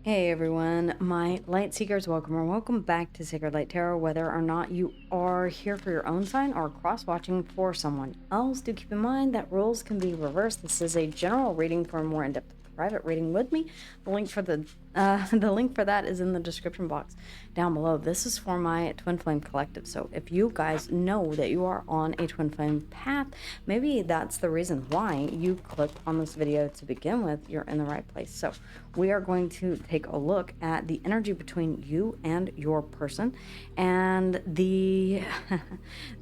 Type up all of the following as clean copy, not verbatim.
Hey everyone, my light seekers, welcome or welcome back to Sacred Light Tarot. Whether or not you are here for your own sign or cross watching for someone else, do keep in mind that roles can be reversed. This is a general reading. For a more in-depth private reading with me, the link for the link for that is in the description box down below. This is for my Twin Flame Collective. So if you guys know that you are on a Twin Flame path, maybe that's the reason why you clicked on this video to begin with. You're in the right place. So we are going to take a look at the energy between you and your person, and the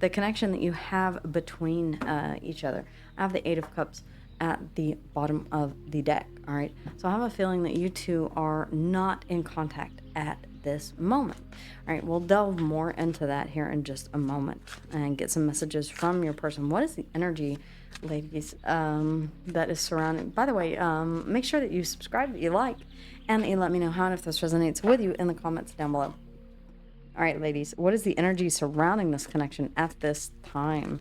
the connection that you have between each other. I have the Eight of Cups at the bottom of the deck. All right, so I have a feeling that you two are not in contact at this moment. All right, we'll delve more into that here in just a moment and get some messages from your person. What is the energy, ladies, that is surrounding? By the way, make sure that you subscribe, that you like, and that you let me know how and if this resonates with you in the comments down below. All right, ladies, what is the energy surrounding this connection at this time?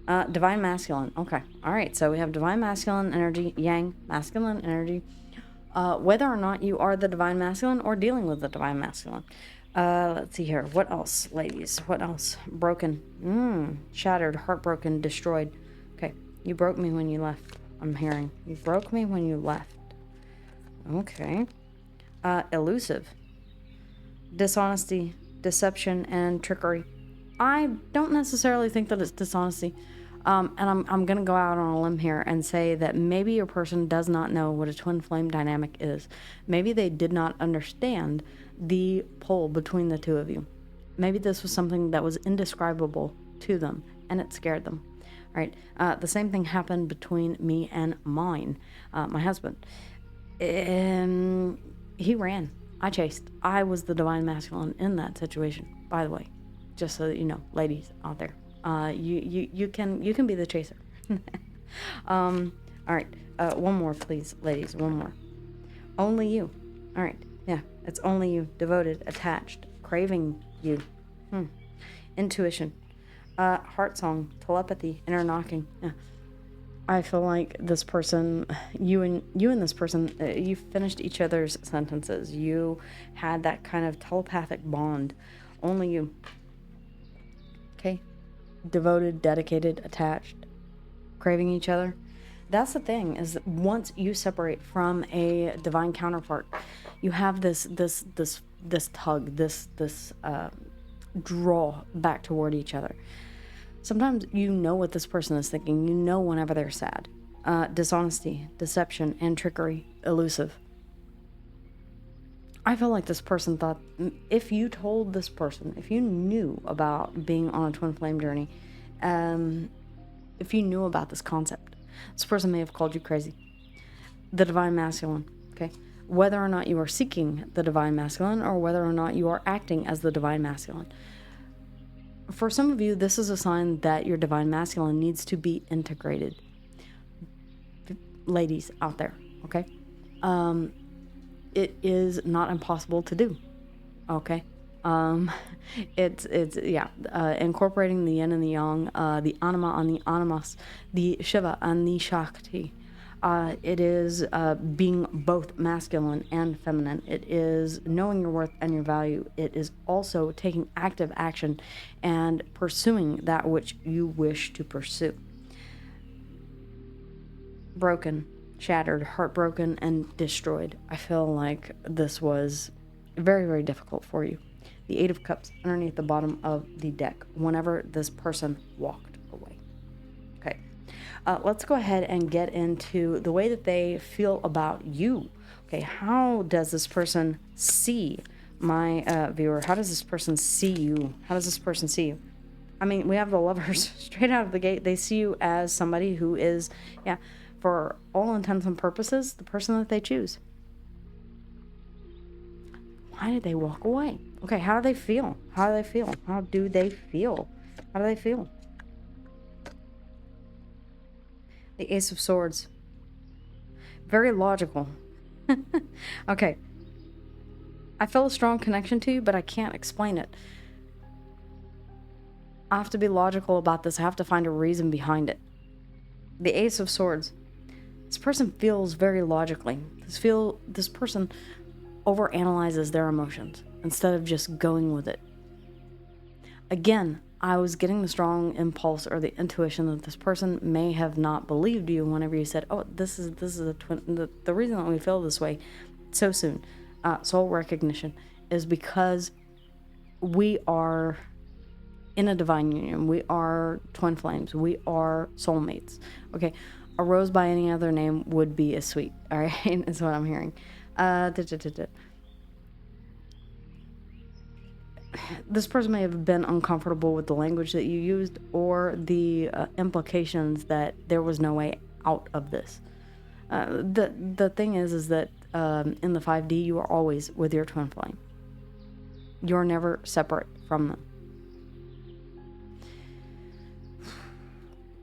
Divine masculine. Okay. All right. So we have divine masculine energy, yang masculine energy. Whether or not you are the divine masculine or dealing with the divine masculine. Let's see here. What else, ladies? What else? Broken. Shattered, heartbroken, destroyed. Okay. You broke me when you left. I'm hearing. You broke me when you left. Okay. Elusive. Dishonesty, deception, and trickery. I don't necessarily think that it's dishonesty. And I'm going to go out on a limb here and say that maybe your person does not know what a twin flame dynamic is. Maybe they did not understand the pull between the two of you. Maybe this was something that was indescribable to them and it scared them. All right. The same thing happened between me and my husband. He ran. I chased. I was the divine masculine in that situation, by the way. Just so that you know, ladies out there, you can be the chaser. All right, one more, please, ladies. One more. Only you. All right, yeah, it's only you. Devoted, attached, craving you. Intuition, heart song, telepathy, inner knocking. Yeah. I feel like this person, you and this person, you finished each other's sentences. You had that kind of telepathic bond. Only you. Okay, devoted, dedicated, attached, craving each other. That's the thing, is that once you separate from a divine counterpart, you have this tug, this draw back toward each other. Sometimes you know what this person is thinking. You know whenever they're sad. Dishonesty, deception, and trickery. Elusive. I feel like this person thought, if you told this person, if you knew about being on a twin flame journey, if you knew about this concept, this person may have called you crazy. The divine masculine, okay? Whether or not you are seeking the divine masculine or whether or not you are acting as the divine masculine. For some of you, this is a sign that your divine masculine needs to be integrated. Ladies out there, okay? It is not impossible to do, okay? It's incorporating the yin and the yang, the anima and the animas, the Shiva and the Shakti. It is being both masculine and feminine. It is knowing your worth and your value. It is also taking active action and pursuing that which you wish to pursue. Broken, shattered, heartbroken, and destroyed. I feel like this was very, very difficult for you. The Eight of Cups underneath the bottom of the deck whenever this person walked away. Okay. Let's go ahead and get into the way that they feel about you. Okay, how does this person see my viewer? How does this person see you? How does this person see you? I mean, we have the Lovers straight out of the gate. They see you as somebody who is, for all intents and purposes, the person that they choose. Why did they walk away? Okay, how do they feel? How do they feel? How do they feel? How do they feel? The Ace of Swords. Very logical. Okay. I feel a strong connection to you, but I can't explain it. I have to be logical about this. I have to find a reason behind it. The Ace of Swords. This person feels very logically. This person overanalyzes their emotions instead of just going with it. Again, I was getting the strong impulse or the intuition that this person may have not believed you whenever you said, "Oh, this is a twin." The reason that we feel this way so soon, soul recognition, is because we are in a divine union. We are twin flames. We are soulmates. Okay, a rose by any other name would be as sweet. All right, is what I'm hearing. This person may have been uncomfortable with the language that you used or the implications that there was no way out of this. The thing is that in the 5D, you are always with your twin flame. You're never separate from them.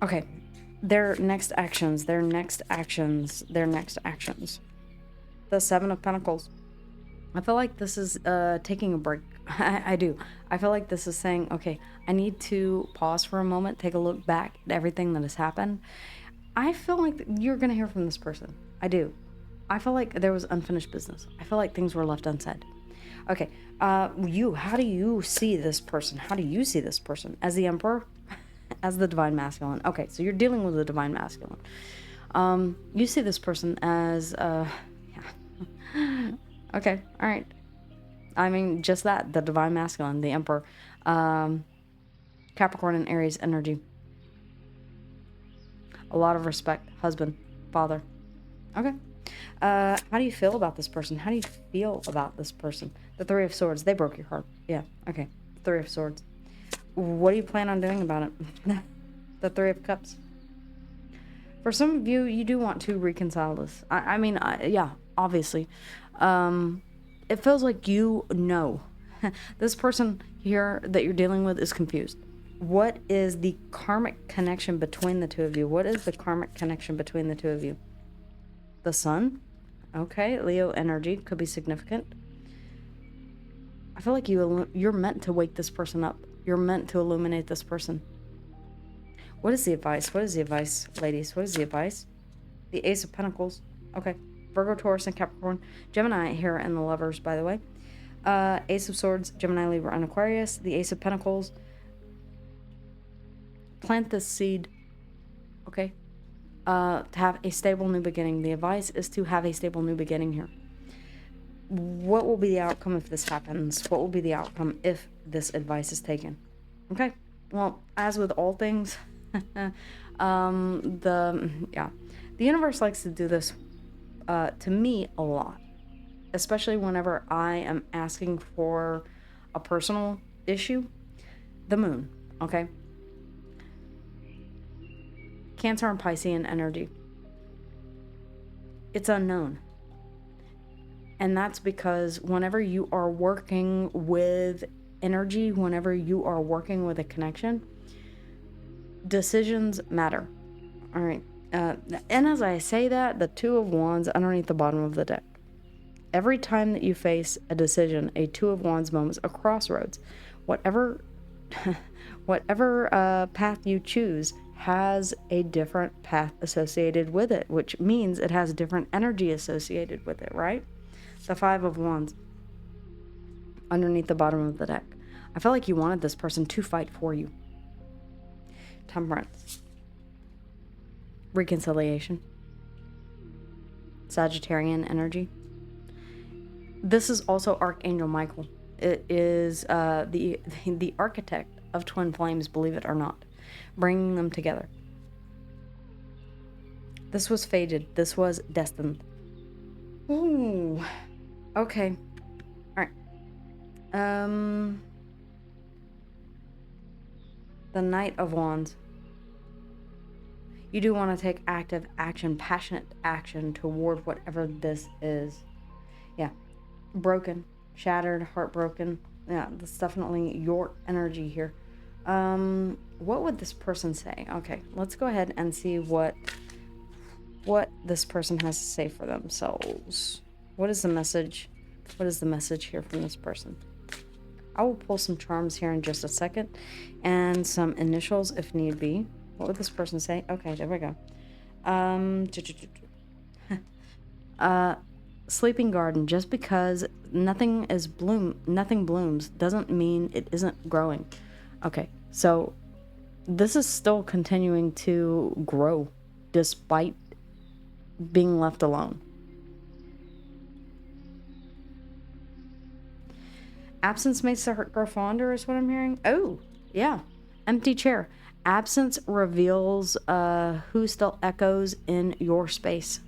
Okay, their next actions. The Seven of Pentacles. I feel like this is taking a break. I do. I feel like this is saying, okay, I need to pause for a moment, take a look back at everything that has happened. I feel like you're going to hear from this person. I do. I feel like there was unfinished business. I feel like things were left unsaid. Okay, how do you see this person? How do you see this person? As the Emperor? As the Divine Masculine. Okay, so you're dealing with the Divine Masculine. You see this person as, yeah. Okay, all right. I mean, just that, the Divine Masculine, the Emperor. Capricorn and Aries energy. A lot of respect. Husband. Father. Okay. How do you feel about this person? How do you feel about this person? The Three of Swords. They broke your heart. Yeah, okay. Three of Swords. What do you plan on doing about it? The Three of Cups. For some of you, you do want to reconcile this. I mean, yeah, obviously. It feels like you know. This person here that you're dealing with is confused. What is the karmic connection between the two of you? What is the karmic connection between the two of you? The Sun? Okay, Leo energy could be significant. I feel like you're meant to wake this person up. You're meant to illuminate this person. What is the advice? What is the advice, ladies? What is the advice? The Ace of Pentacles. Okay. Virgo, Taurus, and Capricorn. Gemini here in the Lovers, by the way. Ace of Swords, Gemini, Libra, and Aquarius. The Ace of Pentacles. Plant this seed. Okay. To have a stable new beginning. The advice is to have a stable new beginning here. What will be the outcome if this happens? What will be the outcome if this advice is taken? Okay. Well, as with all things, the universe likes to do this to me a lot, especially whenever I am asking for a personal issue. The Moon, okay? Cancer and Piscean energy. It's unknown. And that's because whenever you are working with energy, whenever you are working with a connection, decisions matter. All right. And as I say that, the Two of Wands underneath the bottom of the deck. Every time that you face a decision, a Two of Wands moment, a crossroads, whatever path you choose has a different path associated with it, which means it has different energy associated with it, right? The Five of Wands underneath the bottom of the deck. I felt like you wanted this person to fight for you. Temperance. Reconciliation. Sagittarian energy. This is also Archangel Michael. It is the architect of twin flames, believe it or not, bringing them together. This was fated. This was destined. Ooh. Okay. All right. The Knight of Wands. You do want to take active action, passionate action toward whatever this is. Yeah. Broken, shattered, heartbroken. Yeah, that's definitely your energy here. What would this person say? Okay, let's go ahead and see what this person has to say for themselves. What is the message? What is the message here from this person? I will pull some charms here in just a second and some initials if need be. What would this person say? Okay, there we go. sleeping garden. Just because nothing blooms doesn't mean it isn't growing. Okay, so this is still continuing to grow despite being left alone. Absence makes the heart grow fonder is what I'm hearing. Oh, yeah. Empty chair. Absence reveals who still echoes in your space.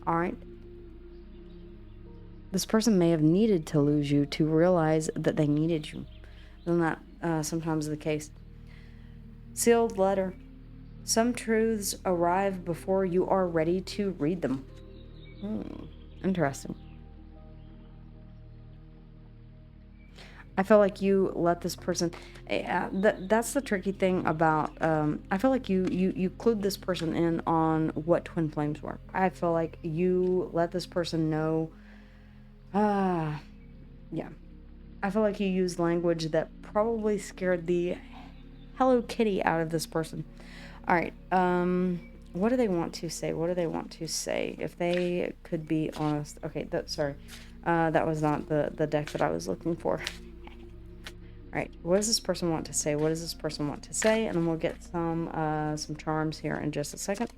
All right. This person may have needed to lose you to realize that they needed you. Isn't that sometimes the case? Sealed letter. Some truths arrive before you are ready to read them. Interesting. I feel like you let this person... that's the tricky thing about... I feel like you clued this person in on what twin flames were. I feel like you let this person know... yeah. I feel like you used language that probably scared the Hello Kitty out of this person. All right. What do they want to say? What do they want to say? If they could be honest. Okay, sorry. That was not the deck that I was looking for. Alright, what does this person want to say? What does this person want to say? And then we'll get some charms here in just a second.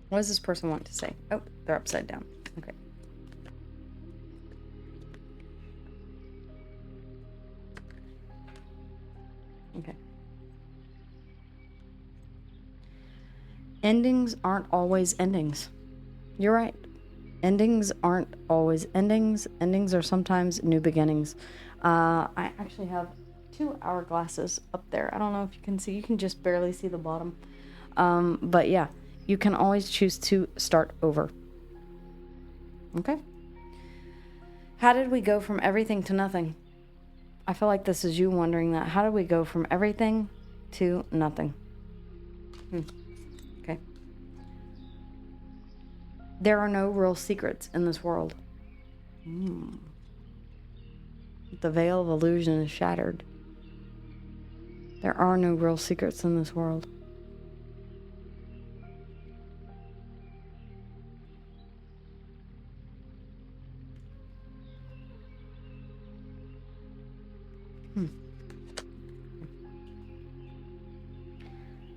What does this person want to say? Oh, they're upside down. Okay. Okay. Endings aren't always endings. You're right. Endings aren't always endings. Endings are sometimes new beginnings. I actually have 2 hourglasses up there. I don't know if you can see. You can just barely see the bottom. But yeah, you can always choose to start over. Okay. How did we go from everything to nothing? I feel like this is you wondering that. How did we go from everything to nothing? Okay. There are no real secrets in this world. The veil of illusion is shattered. There are no real secrets in this world.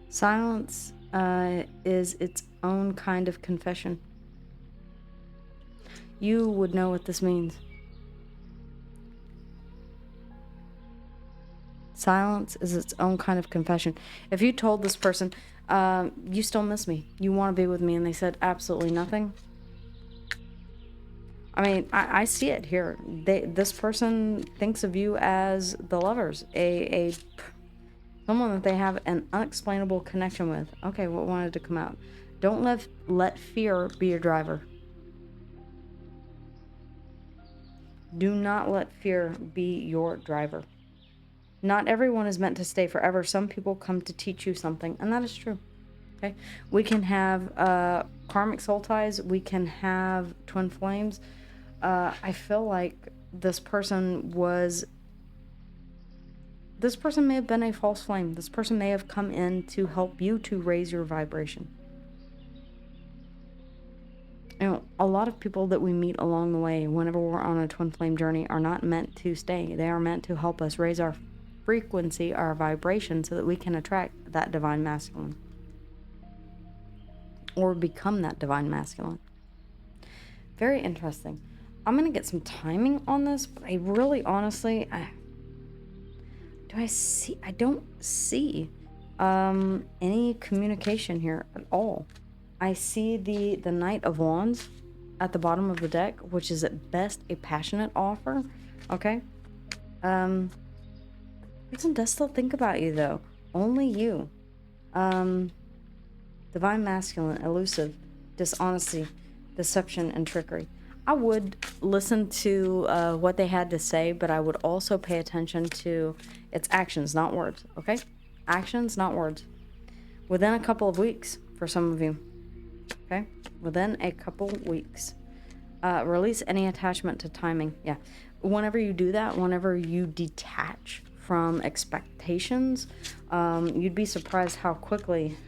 Silence is its own kind of confession. You would know what this means. Silence is its own kind of confession. If you told this person, you still miss me, you want to be with me, and they said absolutely nothing. I mean, I see it here. This person thinks of you as the lovers, someone that they have an unexplainable connection with. Okay, what wanted to come out? Don't let fear be your driver. Do not let fear be your driver. Not everyone is meant to stay forever. Some people come to teach you something, and that is true. Okay, we can have karmic soul ties. We can have twin flames. I feel like this person may have been a false flame. This person may have come in to help you to raise your vibration. You know, a lot of people that we meet along the way, whenever we're on a twin flame journey, are not meant to stay. They are meant to help us raise our frequency, our vibration, so that we can attract that divine masculine. Or become that divine masculine. Very interesting. I'm going to get some timing on this, but I really honestly... I don't see any communication here at all. I see the Knight of Wands at the bottom of the deck, which is at best a passionate offer. Okay. Person does still think about you though. Only you. Divine masculine, elusive, dishonesty, deception, and trickery. I would listen to what they had to say, but I would also pay attention to its actions, not words. Okay? Actions, not words. Within a couple of weeks, for some of you. Okay? Within a couple weeks. Release any attachment to timing. Yeah. Whenever you do that, whenever you detach from expectations, you'd be surprised how quickly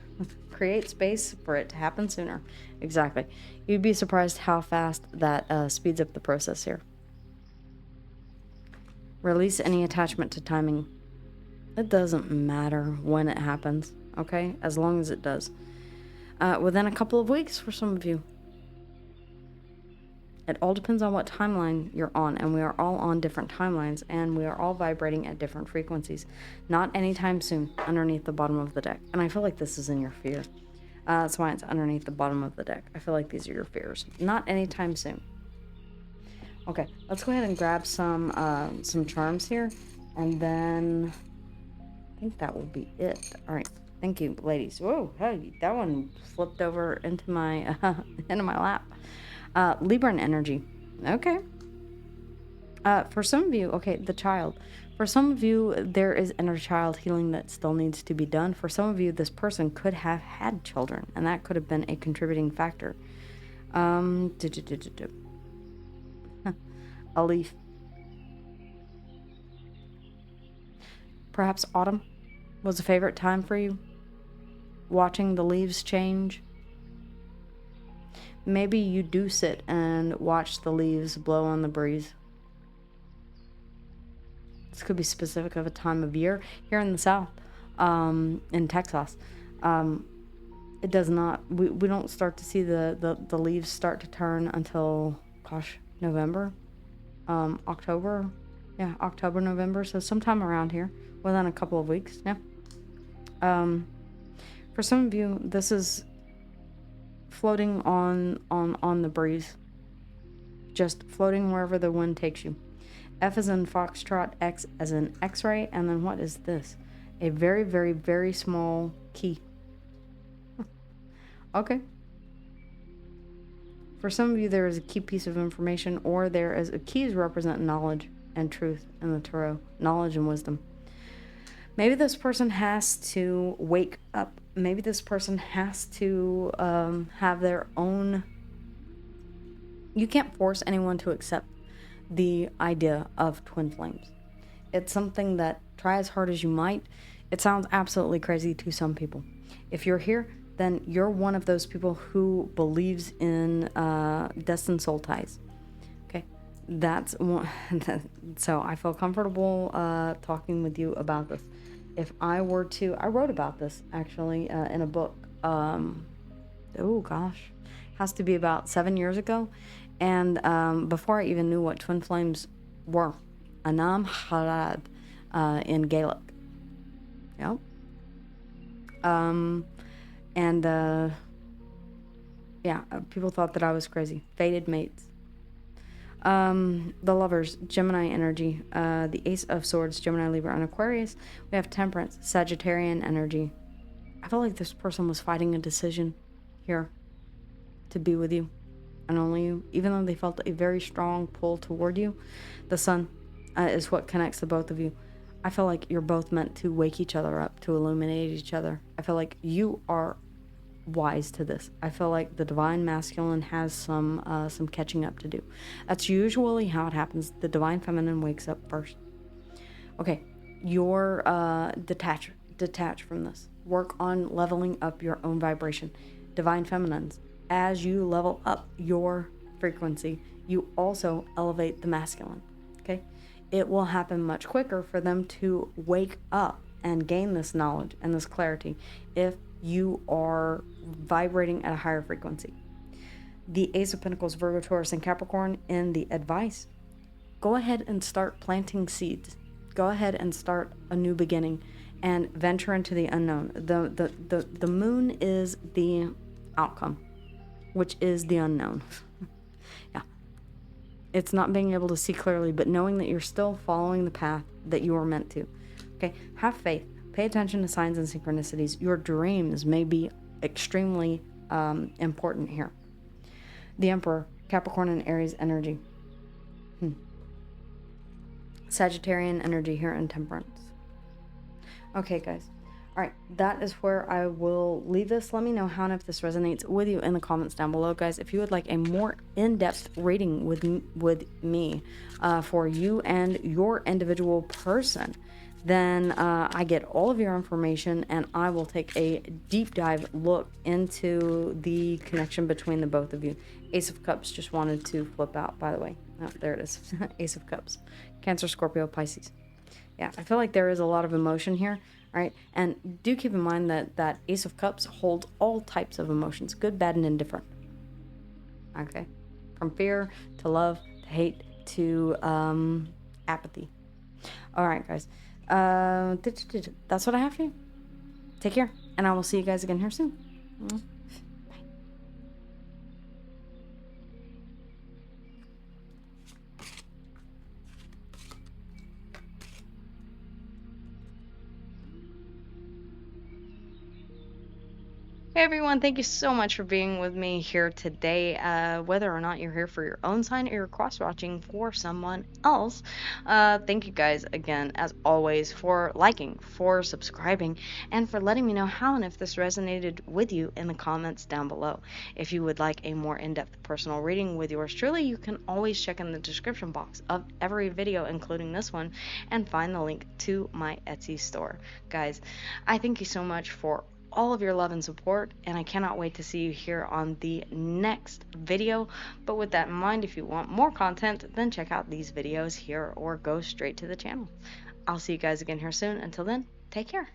Create space for it to happen sooner. Exactly. You'd be surprised how fast that speeds up the process here. Release any attachment to timing. It doesn't matter when it happens, okay? As long as it does. Within a couple of weeks for some of you. It all depends on what timeline you're on, and we are all on different timelines, and we are all vibrating at different frequencies. Not anytime soon, underneath the bottom of the deck. And I feel like this is in your fear. That's why it's underneath the bottom of the deck. I feel like these are your fears. Not anytime soon. Okay, let's go ahead and grab some charms here, and then I think that will be it. All right, thank you, ladies. Whoa, hey, that one flipped over into my into my lap. Libran energy. Okay. For some of you, okay, the child. For some of you, there is inner child healing that still needs to be done. For some of you, this person could have had children, and that could have been a contributing factor. A leaf. Perhaps autumn was a favorite time for you. Watching the leaves change. Maybe you do sit and watch the leaves blow on the breeze. This could be specific of a time of year. Here in the South, in Texas, it does not, we don't start to see the leaves start to turn until, gosh, November, October. Yeah, October, November. So sometime around here, within a couple of weeks. Yeah. For some of you, this is floating on the breeze, just floating wherever the wind takes you. F as in foxtrot, X as in X-ray, and then what is this? A very, very, very small key. Okay. For some of you, there is a key piece of information, or there is keys represent knowledge and truth in the tarot, knowledge and wisdom. Maybe this person has to wake up. Maybe this person has to have their own. You can't force anyone to accept the idea of twin flames. It's something that, try as hard as you might, it sounds absolutely crazy to some people. If you're here, then you're one of those people who believes in destined soul ties. Okay, that's one. So I feel comfortable talking with you about this. If I were to, I wrote about this actually in a book. Oh gosh, has to be about 7 years ago. And before I even knew what twin flames were, Anam Harad in Gaelic. Yep. People thought that I was crazy. Fated mates. The lovers, Gemini energy. The Ace of Swords, Gemini, Libra, and Aquarius. We have Temperance, Sagittarian energy. I feel like this person was fighting a decision here to be with you. And only you, even though they felt a very strong pull toward you. The sun is what connects the both of you. I feel like you're both meant to wake each other up, to illuminate each other. I feel like you are wise to this. I feel like the divine masculine has some catching up to do. That's usually how it happens. The divine feminine wakes up first. Okay, you're detach from this. Work on leveling up your own vibration. Divine feminines. As you level up your frequency, you also elevate the masculine, okay? It will happen much quicker for them to wake up and gain this knowledge and this clarity if you are vibrating at a higher frequency. The Ace of Pentacles, Virgo, Taurus, and Capricorn in the advice. Go ahead and start planting seeds. Go ahead and start a new beginning and venture into the unknown. The moon is the outcome, which is the unknown. Yeah. It's not being able to see clearly, but knowing that you're still following the path that you are meant to. Okay, have faith. Pay attention to signs and synchronicities. Your dreams may be extremely important here. The Emperor, Capricorn and Aries energy. Sagittarian energy here in Temperance. Okay, guys. All right, that is where I will leave this. Let me know how and if this resonates with you in the comments down below, guys. If you would like a more in-depth reading with me for you and your individual person, then I get all of your information and I will take a deep dive look into the connection between the both of you. Ace of Cups just wanted to flip out, by the way. Oh, there it is. Ace of Cups. Cancer, Scorpio, Pisces. Yeah, I feel like there is a lot of emotion here, right? And do keep in mind that Ace of Cups holds all types of emotions, good, bad, and indifferent. Okay? From fear to love to hate to apathy. All right, guys. That's what I have for you. Take care, and I will see you guys again here soon. Hey everyone, thank you so much for being with me here today. Whether or not you're here for your own sign or you're cross-watching for someone else, thank you guys again, as always, for liking, for subscribing, and for letting me know how and if this resonated with you in the comments down below. If you would like a more in-depth personal reading with yours truly, you can always check in the description box of every video, including this one, and find the link to my Etsy store. Guys, I thank you so much for all of your love and support, and I cannot wait to see you here on the next video. But with that in mind, if you want more content, then check out these videos here or go straight to the channel. I'll see you guys again here soon. Until then, take care.